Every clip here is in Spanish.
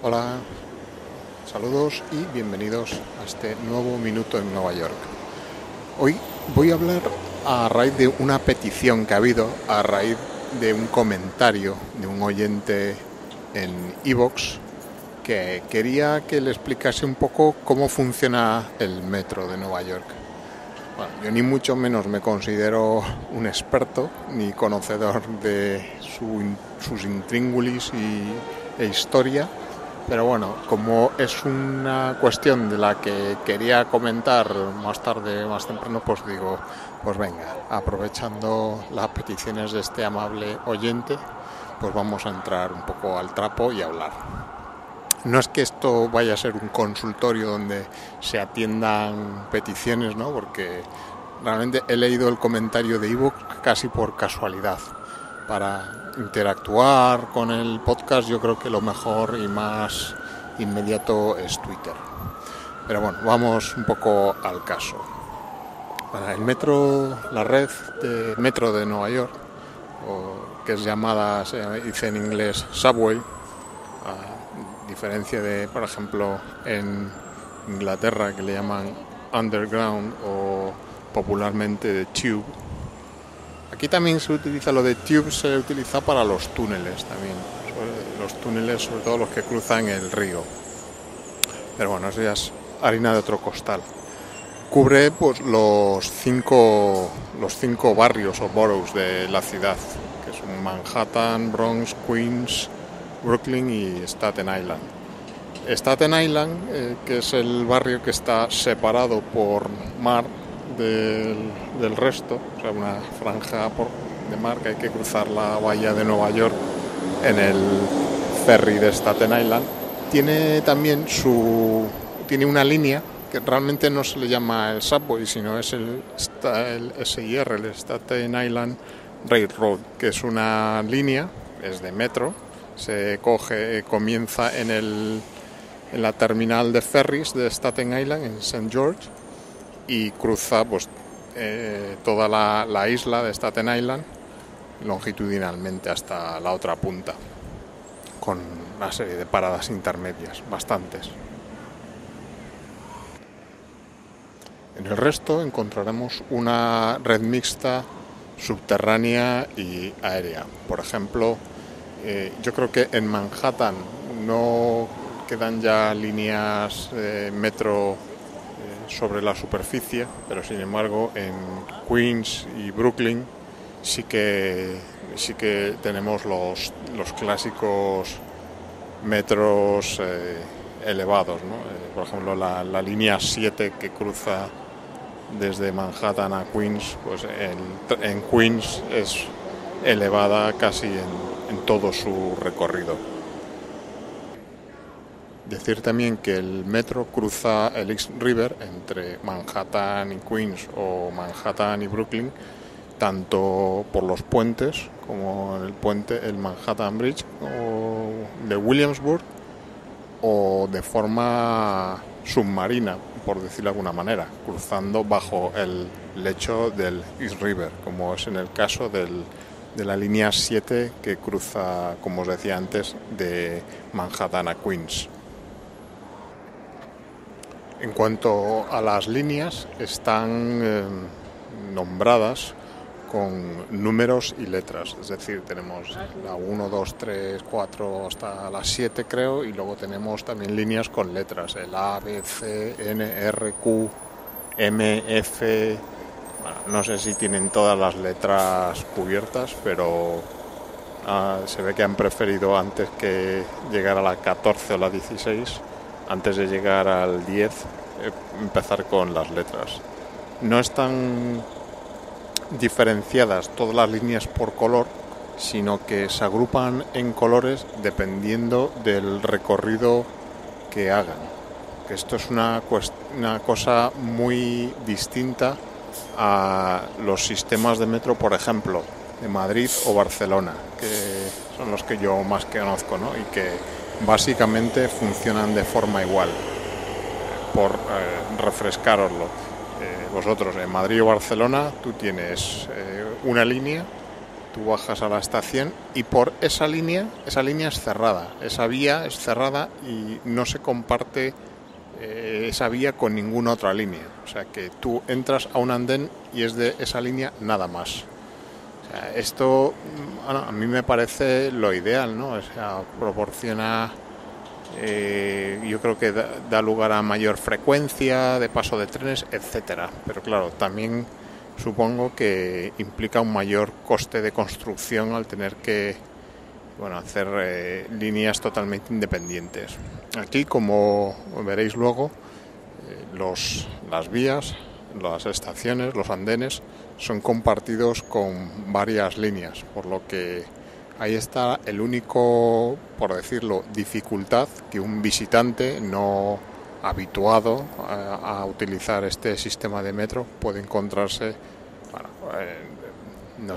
Hola, saludos y bienvenidos a este nuevo minuto en Nueva York. Hoy voy a hablar a raíz de una petición que ha habido, a raíz de un comentario de un oyente en iVoox que quería que le explicase un poco cómo funciona el metro de Nueva York. Bueno, yo ni mucho menos me considero un experto ni conocedor de sus intríngulis e historia. Pero bueno, como es una cuestión de la que quería comentar más tarde, más temprano, pues digo, pues venga, aprovechando las peticiones de este amable oyente, pues vamos a entrar un poco al trapo y hablar. No es que esto vaya a ser un consultorio donde se atiendan peticiones, ¿no? Porque realmente he leído el comentario de iVoox casi por casualidad. Para interactuar con el podcast yo creo que lo mejor y más inmediato es Twitter. Pero bueno, vamos un poco al caso. El metro, la red de metro de Nueva York, que es llamada, se dice en inglés Subway, a diferencia de, por ejemplo, en Inglaterra que le llaman Underground o popularmente de Tube. Aquí también se utiliza lo de tube, se utiliza para los túneles también, los túneles sobre todo los que cruzan el río. Pero bueno, eso ya es harina de otro costal. Cubre pues los cinco barrios o boroughs de la ciudad, que son Manhattan, Bronx, Queens, Brooklyn y Staten Island. Staten Island, que es el barrio que está separado por mar del resto, o sea, una franja de mar que hay que cruzar la bahía de Nueva York en el ferry de Staten Island. Tiene también tiene una línea que realmente no se le llama el Subway, sino es el SIR, el Staten Island Railroad, que es una línea, es de metro, comienza en la terminal de ferries de Staten Island, en St. George, y cruza pues toda la isla de Staten Island longitudinalmente hasta la otra punta, con una serie de paradas intermedias, bastantes. En el resto encontraremos una red mixta subterránea y aérea. Por ejemplo, yo creo que en Manhattan no quedan ya líneas metro sobre la superficie, pero sin embargo en Queens y Brooklyn sí que tenemos los clásicos metros elevados, ¿no? Por ejemplo, la línea 7 que cruza desde Manhattan a Queens, pues en Queens es elevada casi en todo su recorrido. Decir también que el metro cruza el East River entre Manhattan y Queens o Manhattan y Brooklyn, tanto por los puentes como el Manhattan Bridge o de Williamsburg, o de forma submarina, por decirlo de alguna manera, cruzando bajo el lecho del East River, como es en el caso de la línea 7 que cruza, como os decía antes, de Manhattan a Queens. En cuanto a las líneas, están nombradas con números y letras, es decir, tenemos la 1, 2, 3, 4 hasta la 7 creo, y luego tenemos también líneas con letras, el A, B, C, N, R, Q, M, F, bueno, no sé si tienen todas las letras cubiertas, pero se ve que han preferido, antes que llegar a la 14 o la 16, antes de llegar al 10, empezar con las letras. No están diferenciadas todas las líneas por color, sino que se agrupan en colores dependiendo del recorrido que hagan. Que esto es una cosa muy distinta a los sistemas de metro, por ejemplo, de Madrid o Barcelona, que son los que yo más conozco, ¿no? Y que básicamente funcionan de forma igual. Por refrescaroslo, vosotros en Madrid o Barcelona tú tienes una línea, tú bajas a la estación y por esa línea es cerrada, esa vía es cerrada y no se comparte esa vía con ninguna otra línea. O sea que tú entras a un andén y es de esa línea nada más. O sea, esto a mí me parece lo ideal, ¿no? O sea, proporciona, yo creo que da lugar a mayor frecuencia de paso de trenes, etcétera. Pero claro, también supongo que implica un mayor coste de construcción al tener que hacer líneas totalmente independientes. Aquí, como veréis luego, las vías, las estaciones, los andenes son compartidos con varias líneas, por lo que ahí está el único, por decirlo, dificultad que un visitante no habituado a utilizar este sistema de metro puede encontrarse. No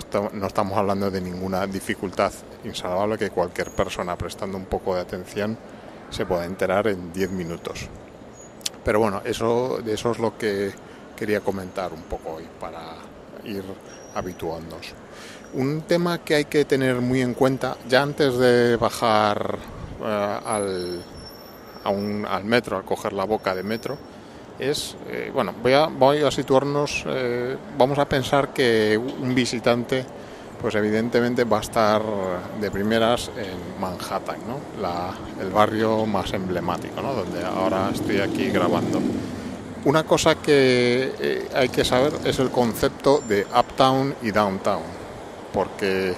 estamos hablando de ninguna dificultad insalvable que cualquier persona prestando un poco de atención se pueda enterar en 10 minutos. Pero bueno, de eso es lo que quería comentar un poco hoy para ir habituándonos. Un tema que hay que tener muy en cuenta ya antes de bajar al metro, al coger la boca de metro, es, voy a situarnos, vamos a pensar que un visitante, pues evidentemente va a estar de primeras en Manhattan, ¿no? El barrio más emblemático, ¿no? Donde ahora estoy aquí grabando. Una cosa que hay que saber es el concepto de uptown y downtown, porque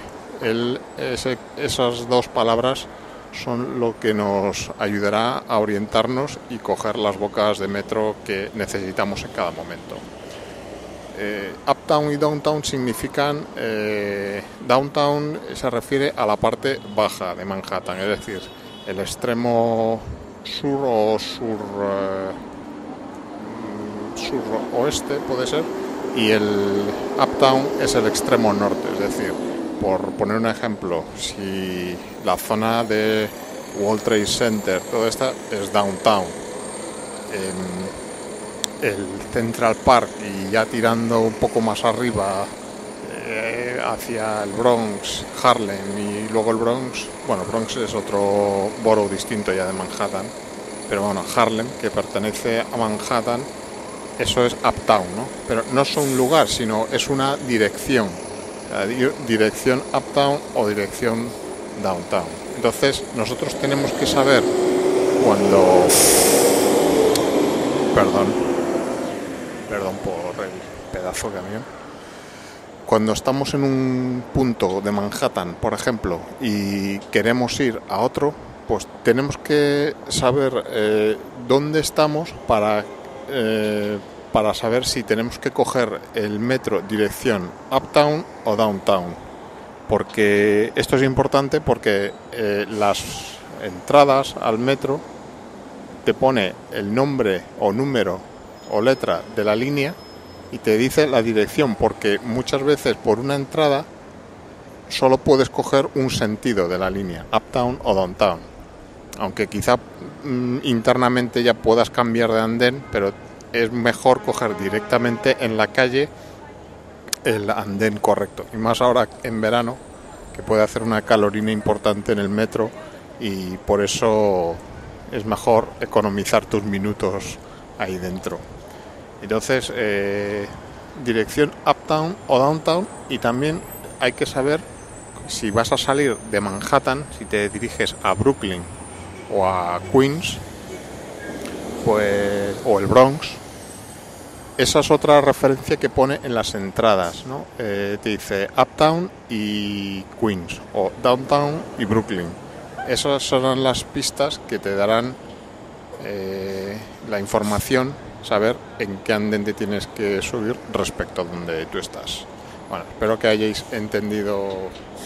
esas dos palabras son lo que nos ayudará a orientarnos y coger las bocas de metro que necesitamos en cada momento. Uptown y downtown significan, downtown se refiere a la parte baja de Manhattan, es decir, el extremo sur o suroeste puede ser, y el uptown es el extremo norte, es decir, por poner un ejemplo, si la zona de World Trade Center, toda esta es downtown, el Central Park y ya tirando un poco más arriba hacia el Bronx, Harlem y luego el Bronx, Bronx es otro borough distinto ya de Manhattan, pero Harlem, que pertenece a Manhattan, eso es uptown, ¿no? Pero no es un lugar, sino es una dirección. Dirección uptown o dirección downtown. Entonces nosotros tenemos que saber cuando, perdón por el pedazo de camión, cuando estamos en un punto de Manhattan, por ejemplo, y queremos ir a otro, pues tenemos que saber dónde estamos para saber si tenemos que coger el metro dirección uptown o downtown, porque esto es importante porque las entradas al metro te pone el nombre o número o letra de la línea y te dice la dirección, porque muchas veces por una entrada solo puedes coger un sentido de la línea, uptown o downtown, aunque quizá internamente ya puedas cambiar de andén, pero es mejor coger directamente en la calle el andén correcto, y más ahora en verano, que puede hacer una calorina importante en el metro, y por eso es mejor economizar tus minutos ahí dentro. Entonces, dirección uptown o downtown, y también hay que saber si vas a salir de Manhattan, si te diriges a Brooklyn o a Queens, pues, o el Bronx. Esa es otra referencia que pone en las entradas, ¿no? Te dice Uptown y Queens, o Downtown y Brooklyn. Esas son las pistas que te darán la información, saber en qué andén te tienes que subir respecto a donde tú estás. Bueno, espero que hayáis entendido,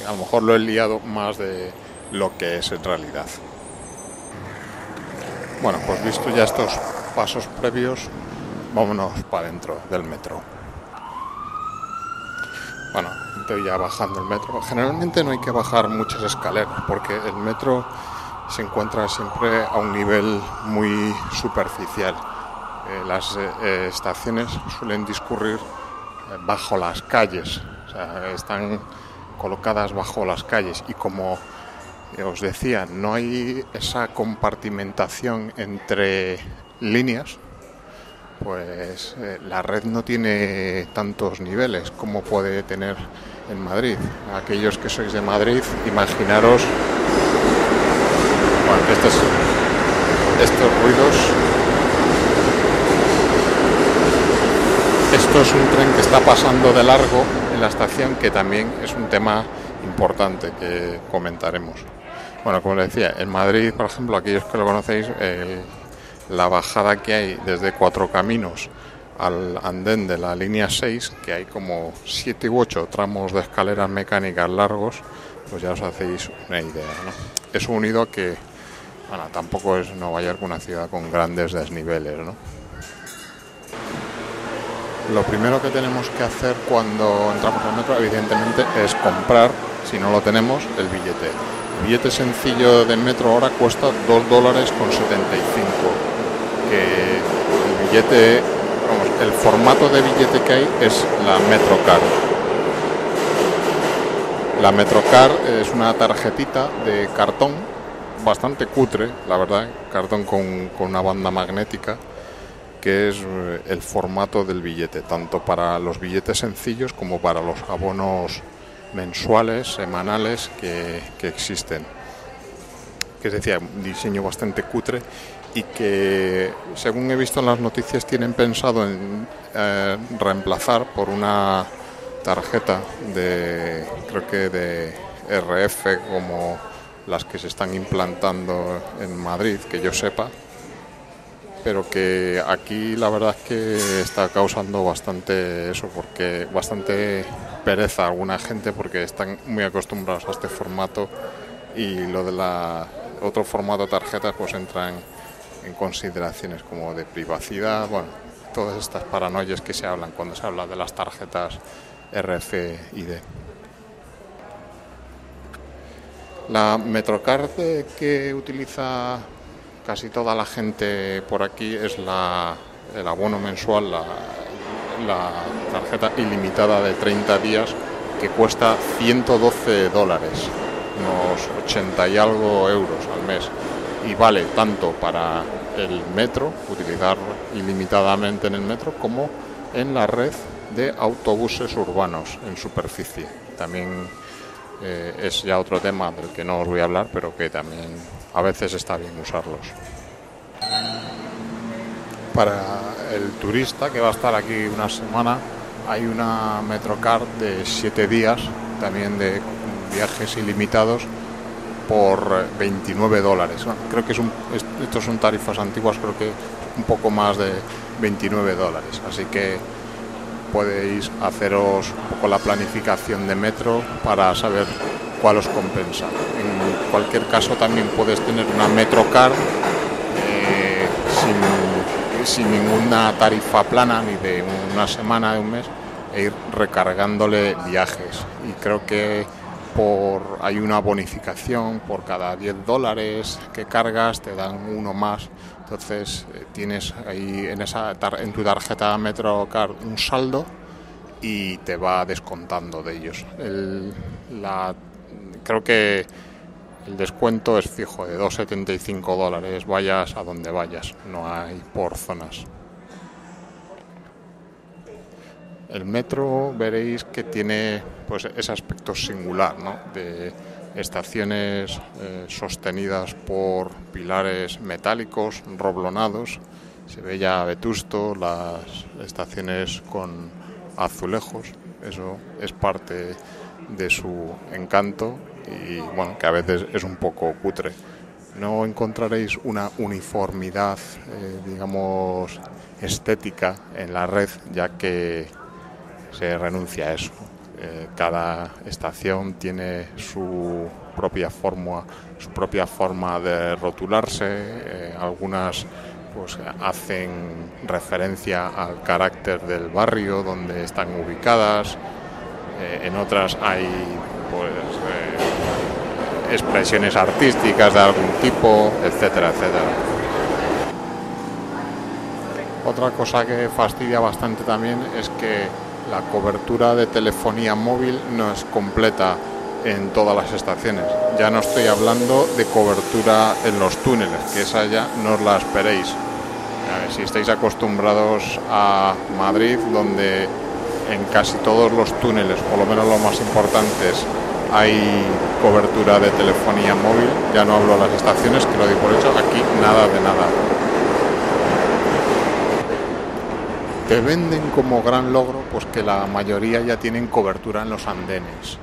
a lo mejor lo he liado más de lo que es en realidad. Bueno, pues visto ya estos pasos previos, vámonos para dentro del metro. Bueno, estoy ya bajando el metro. Generalmente no hay que bajar muchas escaleras porque el metro se encuentra siempre a un nivel muy superficial. Las estaciones suelen discurrir bajo las calles, o sea, están colocadas bajo las calles, y como os decía, no hay esa compartimentación entre líneas, pues la red no tiene tantos niveles como puede tener en Madrid. Aquellos que sois de Madrid, imaginaros, bueno, estos ruidos. Esto es un tren que está pasando de largo en la estación, que también es un tema importante que comentaremos. Bueno, como les decía, en Madrid, por ejemplo, aquellos que lo conocéis, la bajada que hay desde Cuatro Caminos al andén de la línea 6, que hay como 7 u 8 tramos de escaleras mecánicas largos, pues ya os hacéis una idea, ¿no? Eso unido a que, bueno, tampoco es Nueva York una ciudad con grandes desniveles, ¿no? Lo primero que tenemos que hacer cuando entramos al metro, evidentemente, es comprar, si no lo tenemos, el billete. El billete sencillo de metro ahora cuesta $2.75, que el billete, vamos, el formato de billete que hay es la MetroCard. La MetroCard es una tarjetita de cartón, bastante cutre, la verdad, cartón con una banda magnética, que es el formato del billete, tanto para los billetes sencillos como para los abonos mensuales, semanales que existen. Que es decir, un diseño bastante cutre, y que, según he visto en las noticias, tienen pensado en reemplazar por una tarjeta creo que de RF, como las que se están implantando en Madrid, que yo sepa, pero que aquí la verdad es que está causando bastante pereza a alguna gente, porque están muy acostumbrados a este formato, y lo de otro formato de tarjetas pues entran en consideraciones como de privacidad, bueno, todas estas paranoias que se hablan cuando se habla de las tarjetas RFID. La MetroCard que utiliza casi toda la gente por aquí es el abono mensual, la tarjeta ilimitada de 30 días, que cuesta $112, unos 80 y algo euros al mes, y vale tanto para el metro, utilizar ilimitadamente en el metro, como en la red de autobuses urbanos en superficie. También es ya otro tema del que no os voy a hablar, pero que también a veces está bien usarlos. Para el turista que va a estar aquí una semana, hay una MetroCard de 7 días, también de viajes ilimitados, por $29. Bueno, creo que estos son tarifas antiguas, creo que un poco más de $29, así que podéis haceros un poco la planificación de metro para saber cuál os compensa. En cualquier caso, también puedes tener una MetroCard sin ninguna tarifa plana, ni de una semana, de un mes, e ir recargándole viajes. Y creo que hay una bonificación por cada $10 que cargas, te dan uno más. Entonces tienes ahí en tu tarjeta MetroCard un saldo y te va descontando de ellos. Creo que el descuento es fijo, de $2,75, vayas a donde vayas, no hay por zonas. El metro veréis que tiene pues ese aspecto singular, ¿no?, de estaciones sostenidas por pilares metálicos roblonados. Se ve ya vetusto, las estaciones con azulejos. Eso es parte de su encanto, y bueno, que a veces es un poco cutre. No encontraréis una uniformidad, digamos, estética en la red, ya que se renuncia a eso. Cada estación tiene su propia forma de rotularse. Algunas pues hacen referencia al carácter del barrio donde están ubicadas. En otras hay pues expresiones artísticas de algún tipo, etcétera, etcétera. Otra cosa que fastidia bastante también es que la cobertura de telefonía móvil no es completa en todas las estaciones. Ya no estoy hablando de cobertura en los túneles, que esa ya no os la esperéis. A ver, si estáis acostumbrados a Madrid, donde en casi todos los túneles, por lo menos los más importantes, hay cobertura de telefonía móvil, ya no hablo de las estaciones, que lo doy por hecho, aquí nada de nada. Te venden como gran logro pues que la mayoría ya tienen cobertura en los andenes.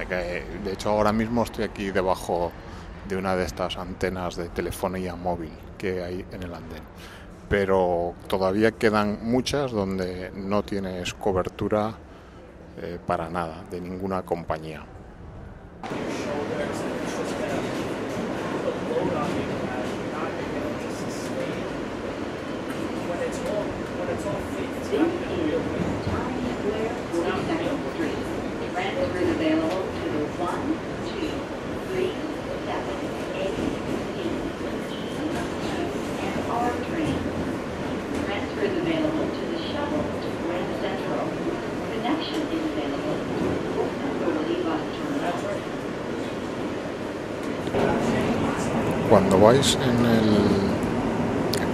De hecho, ahora mismo estoy aquí debajo de una de estas antenas de telefonía móvil que hay en el andén. Pero todavía quedan muchas donde no tienes cobertura para nada, de ninguna compañía. Cuando vais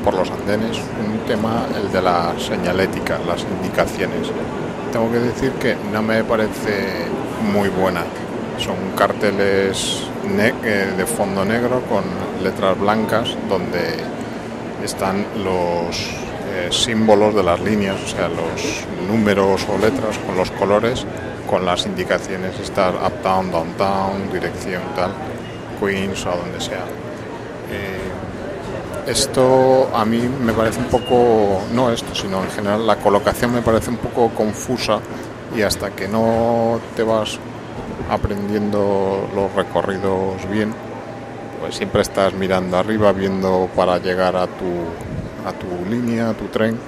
por los andenes, un tema, el de la señalética, las indicaciones. Tengo que decir que no me parece muy buena. Son carteles de fondo negro con letras blancas donde están los símbolos de las líneas, o sea, los números o letras con los colores, con las indicaciones, estar uptown, downtown, dirección tal, Queens o donde sea. Esto a mí me parece un poco, no esto, sino en general la colocación me parece un poco confusa, y hasta que no te vas aprendiendo los recorridos bien, pues siempre estás mirando arriba, viendo para llegar a tu línea, a tu tren.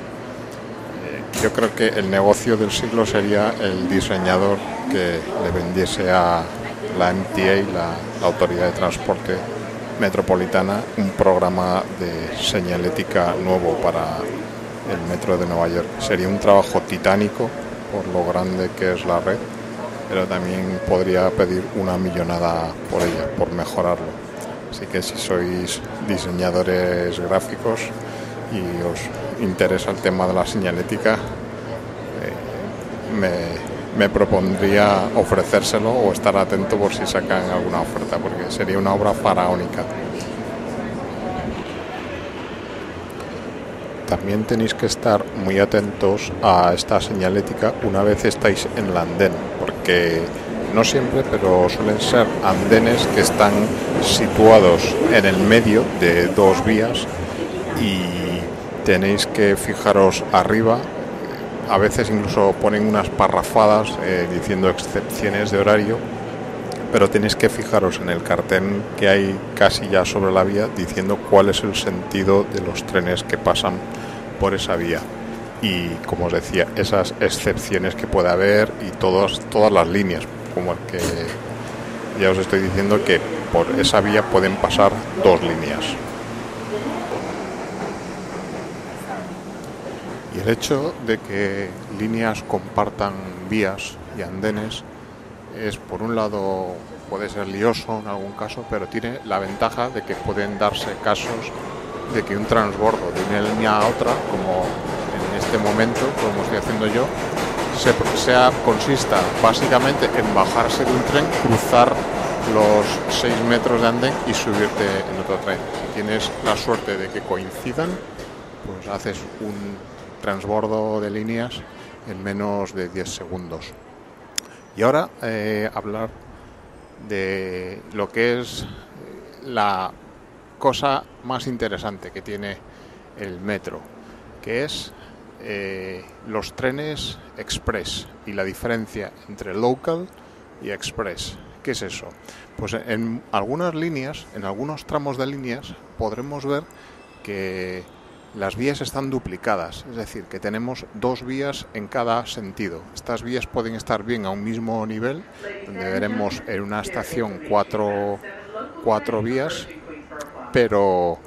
Yo creo que el negocio del siglo sería el diseñador que le vendiese a la MTA, la Autoridad de Transporte Metropolitana, un programa de señalética nuevo para el metro de Nueva York. Sería un trabajo titánico por lo grande que es la red, pero también podría pedir una millonada por ella, por mejorarlo. Así que si sois diseñadores gráficos y os interesa el tema de la señalética, me propondría ofrecérselo o estar atento por si sacan alguna oferta, porque sería una obra faraónica. También tenéis que estar muy atentos a esta señalética una vez estáis en el andén, porque no siempre, pero suelen ser andenes que están situados en el medio de dos vías y tenéis que fijaros arriba. A veces incluso ponen unas parrafadas diciendo excepciones de horario, pero tenéis que fijaros en el cartel que hay casi ya sobre la vía diciendo cuál es el sentido de los trenes que pasan por esa vía. Y como os decía, esas excepciones que puede haber y todas las líneas, como el que ya os estoy diciendo que por esa vía pueden pasar dos líneas. Y el hecho de que líneas compartan vías y andenes es, por un lado, puede ser lioso en algún caso, pero tiene la ventaja de que pueden darse casos de que un transbordo de una línea a otra, como en este momento, como estoy haciendo yo, consista básicamente en bajarse de un tren, cruzar los 6 metros de andén y subirte en otro tren. Si tienes la suerte de que coincidan, pues haces un transbordo de líneas en menos de 10 segundos. Y ahora hablar de lo que es la cosa más interesante que tiene el metro, que es los trenes express y la diferencia entre local y express. ¿Qué es eso? Pues en algunas líneas, en algunos tramos de líneas, podremos ver que las vías están duplicadas, es decir, que tenemos dos vías en cada sentido. Estas vías pueden estar bien a un mismo nivel, donde veremos en una estación cuatro vías, pero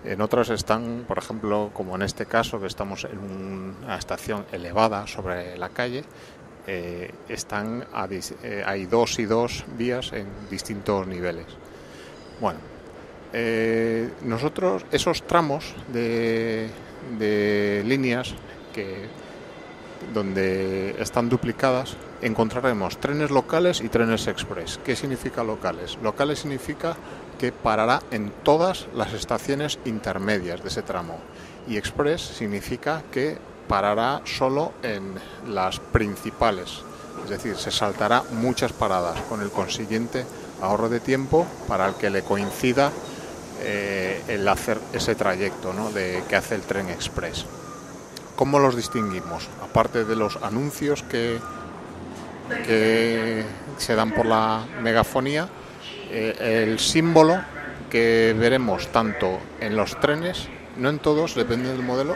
En otras están, por ejemplo, como en este caso, que estamos en una estación elevada sobre la calle, hay 2 y 2 vías en distintos niveles. Bueno, nosotros esos tramos de líneas donde están duplicadas, encontraremos trenes locales y trenes express. ¿Qué significa locales? Locales significa que parará en todas las estaciones intermedias de ese tramo, y express significa que parará solo en las principales, es decir, se saltará muchas paradas, con el consiguiente ahorro de tiempo para el que le coincida el hacer ese trayecto, ¿no?, que hace el tren express. ¿Cómo los distinguimos? Aparte de los anuncios que se dan por la megafonía, el símbolo que veremos tanto en los trenes, no en todos, depende del modelo,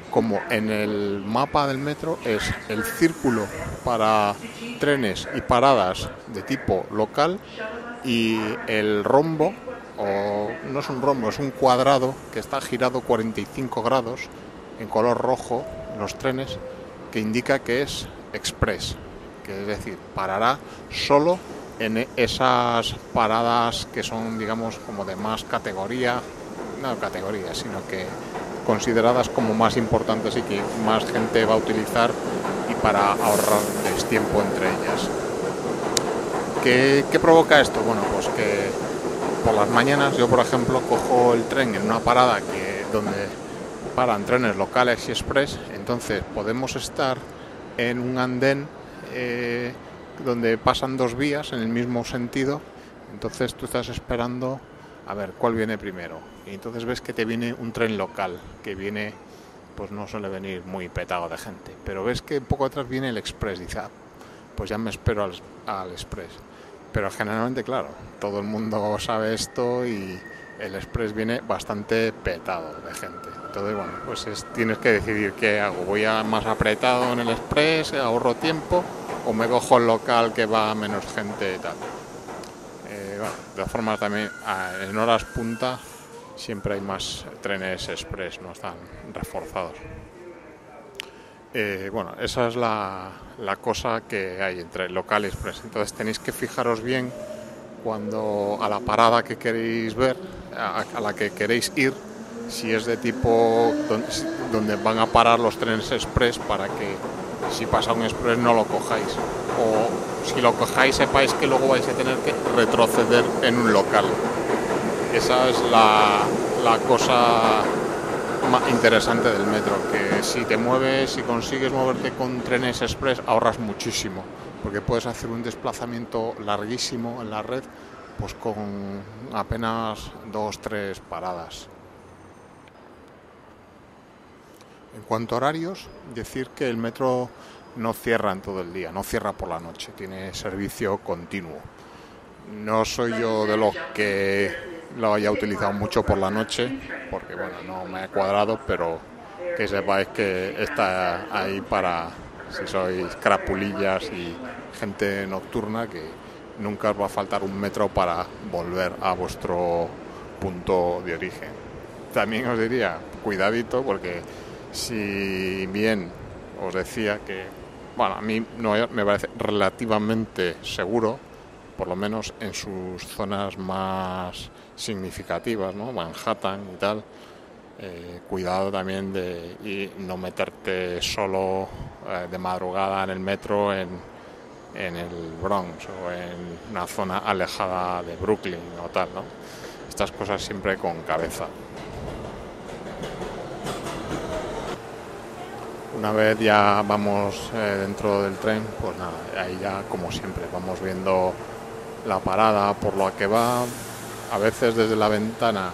como en el mapa del metro, es el círculo para trenes y paradas de tipo local, y el rombo, o no es un rombo, es un cuadrado que está girado 45 grados en color rojo en los trenes, que indica que es express, que es decir, parará solo en esas paradas que son, digamos, como de más categoría, no categoría, sino que consideradas como más importantes y que más gente va a utilizar, y para ahorrarles tiempo entre ellas. ¿Qué provoca esto? Bueno, pues que por las mañanas yo, por ejemplo, cojo el tren en una parada donde paran trenes locales y express, entonces podemos estar en un andén donde pasan 2 vías en el mismo sentido, entonces tú estás esperando a ver cuál viene primero, y entonces ves que te viene un tren local, que viene, pues no suele venir muy petado de gente, pero ves que un poco atrás viene el express, dice, pues ya me espero al express. Pero generalmente, claro, todo el mundo sabe esto y el express viene bastante petado de gente. Entonces, bueno, pues tienes que decidir qué hago. ¿Voy más apretado en el express, ahorro tiempo, o me cojo el local que va menos gente y tal? Bueno, de todas formas, también en horas punta siempre hay más trenes express, no están reforzados. Bueno, esa es la cosa que hay entre local y express. Entonces tenéis que fijaros bien cuando a la parada que queréis ver, a la que queréis ir, si es de tipo donde van a parar los trenes express, para que si pasa un express no lo cojáis, o si lo cojáis sepáis que luego vais a tener que retroceder en un local. Esa es la cosa más interesante del metro, que si consigues moverte con trenes express, ahorras muchísimo, porque puedes hacer un desplazamiento larguísimo en la red, pues con apenas 2-3 paradas. En cuanto a horarios, decir que el metro no cierra en todo el día, no cierra por la noche, tiene servicio continuo. No soy yo de los que lo haya utilizado mucho por la noche, porque bueno, no me ha cuadrado, pero que sepáis que está ahí para si sois crapulillas y gente nocturna, que nunca os va a faltar un metro para volver a vuestro punto de origen. También os diría, cuidadito, porque si bien os decía que, bueno, a mí me parece relativamente seguro, por lo menos en sus zonas más significativas, ¿no?, Manhattan y tal, cuidado también de no meterte solo de madrugada en el metro en el Bronx o en una zona alejada de Brooklyn o tal, ¿no? Estas cosas siempre con cabeza. Una vez ya vamos dentro del tren, pues nada, ahí ya como siempre vamos viendo la parada por la que va. A veces desde la ventana,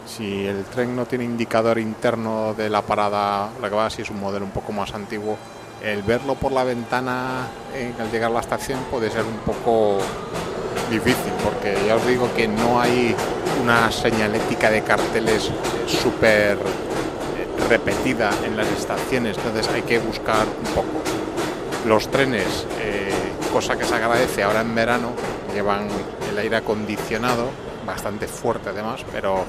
si el tren no tiene indicador interno de la parada la que va, si es un modelo un poco más antiguo, el verlo por la ventana al llegar a la estación puede ser un poco difícil, porque ya os digo que no hay una señalética de carteles súper repetida en las estaciones, entonces hay que buscar un poco. Los trenes, cosa que se agradece ahora en verano, llevan el aire acondicionado bastante fuerte además, pero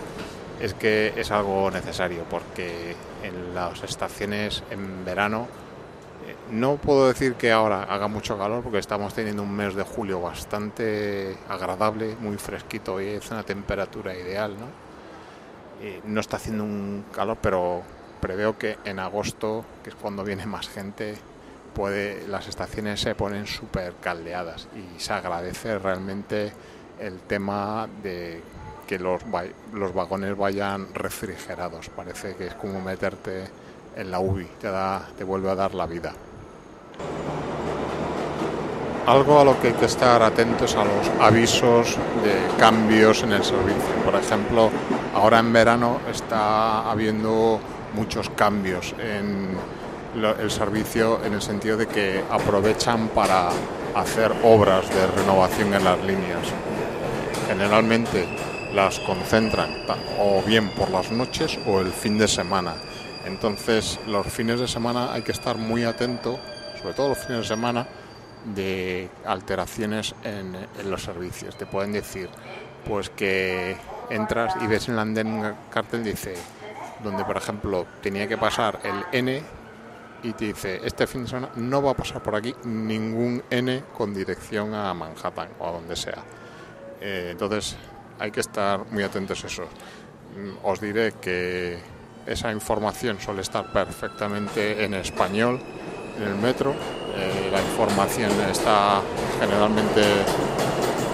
es que es algo necesario, porque en las estaciones en verano, no puedo decir que ahora haga mucho calor, porque estamos teniendo un mes de julio bastante agradable, muy fresquito, y es una temperatura ideal, ¿no? No está haciendo un calor, pero preveo que en agosto, que es cuando viene más gente, las estaciones se ponen súper caldeadas, y se agradece realmente el tema de que los vagones vayan refrigerados. Parece que es como meterte en la UBI, te vuelve a dar la vida. Algo a lo que hay que estar atentos a los avisos de cambios en el servicio. Por ejemplo, ahora en verano está habiendo muchos cambios en el servicio, en el sentido de que aprovechan para hacer obras de renovación en las líneas. Generalmente las concentran o bien por las noches o el fin de semana. Entonces los fines de semana hay que estar muy atento, sobre todo los fines de semana, de alteraciones en los servicios. Te pueden decir pues que entras y ves en el andén un cartel, dice, donde por ejemplo tenía que pasar el N, y te dice, este fin de semana no va a pasar por aquí ningún N con dirección a Manhattan o a donde sea. Entonces hay que estar muy atentos a eso. Os diré que esa información suele estar perfectamente en español en el metro. La información está generalmente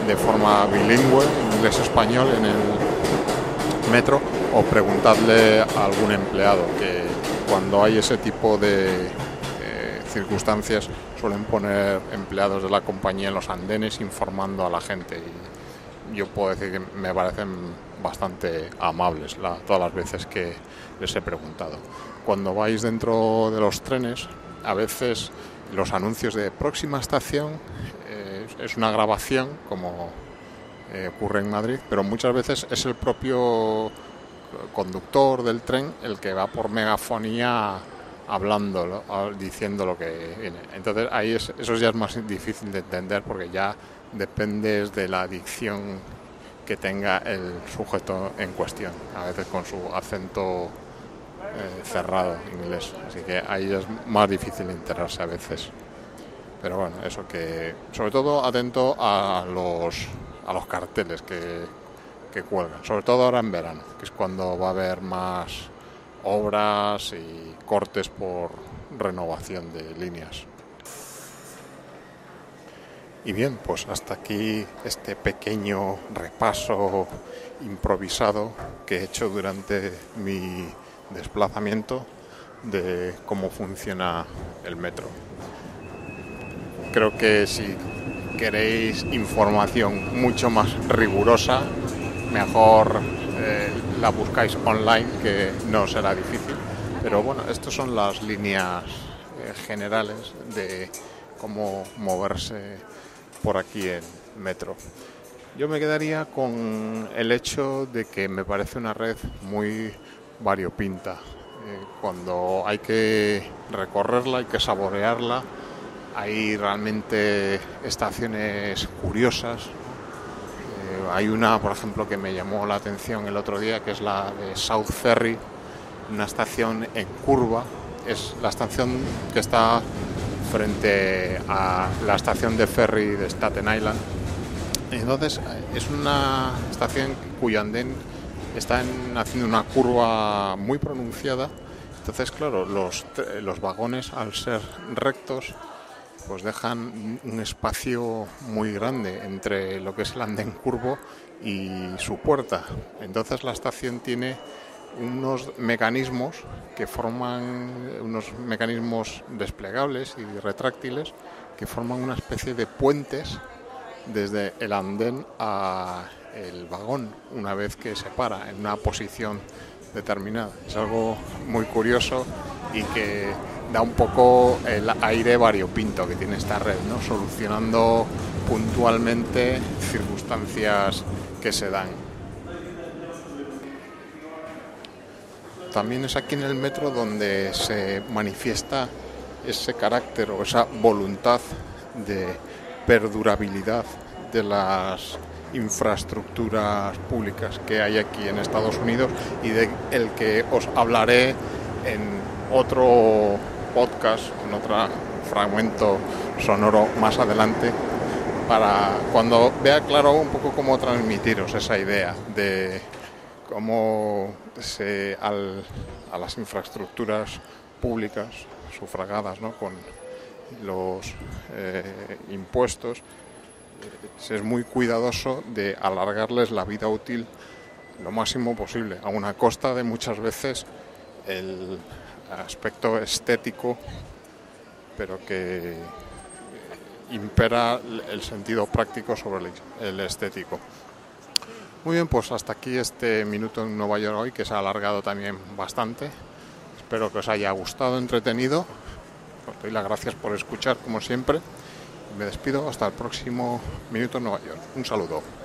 de forma bilingüe, inglés-español, en el metro, o preguntadle a algún empleado, que cuando hay ese tipo de circunstancias suelen poner empleados de la compañía en los andenes informando a la gente, y yo puedo decir que me parecen bastante amables todas las veces que les he preguntado. Cuando vais dentro de los trenes, a veces los anuncios de próxima estación es una grabación, como ocurre en Madrid, pero muchas veces es el propio conductor del tren el que va por megafonía hablando, diciendo lo que viene. Entonces ahí eso ya es más difícil de entender, porque ya dependes de la dicción que tenga el sujeto en cuestión, a veces con su acento cerrado inglés, así que ahí es más difícil enterarse a veces. Pero bueno, eso, que sobre todo atento a los carteles que cuelgan, sobre todo ahora en verano, que es cuando va a haber más obras y cortes por renovación de líneas. Y bien, pues hasta aquí este pequeño repaso improvisado que he hecho durante mi desplazamiento de cómo funciona el metro. Creo que si queréis información mucho más rigurosa, mejor la buscáis online, que no será difícil. Pero bueno, estas son las líneas generales de cómo moverse por aquí en metro. Yo me quedaría con el hecho de que me parece una red muy variopinta. Cuando hay que recorrerla, hay que saborearla. Hay realmente estaciones curiosas. Hay una, por ejemplo, que me llamó la atención el otro día, que es la de South Ferry, una estación en curva. Es la estación que está frente a la estación de ferry de Staten Island. Entonces es una estación cuyo andén está haciendo una curva muy pronunciada. Entonces, claro, los vagones, al ser rectos, pues dejan un espacio muy grande entre lo que es el andén curvo y su puerta. Entonces la estación tiene unos mecanismos que forman unos mecanismos desplegables y retráctiles que forman una especie de puentes desde el andén a el vagón, una vez que se para en una posición determinada. Es algo muy curioso y que da un poco el aire variopinto que tiene esta red, ¿no? Solucionando puntualmente circunstancias que se dan. También es aquí en el metro donde se manifiesta ese carácter o esa voluntad de perdurabilidad de las infraestructuras públicas que hay aquí en Estados Unidos y de el que os hablaré en otro podcast, en otro fragmento sonoro más adelante, para cuando vea claro un poco cómo transmitiros esa idea de cómo a las infraestructuras públicas sufragadas, ¿no?, con los impuestos, se es muy cuidadoso de alargarles la vida útil lo máximo posible, a una costa de muchas veces el aspecto estético, pero que impera el sentido práctico sobre el estético. Muy bien, pues hasta aquí este minuto en Nueva York hoy, que se ha alargado también bastante. Espero que os haya gustado, entretenido. Os doy las gracias por escuchar, como siempre. Me despido hasta el próximo minuto en Nueva York. Un saludo.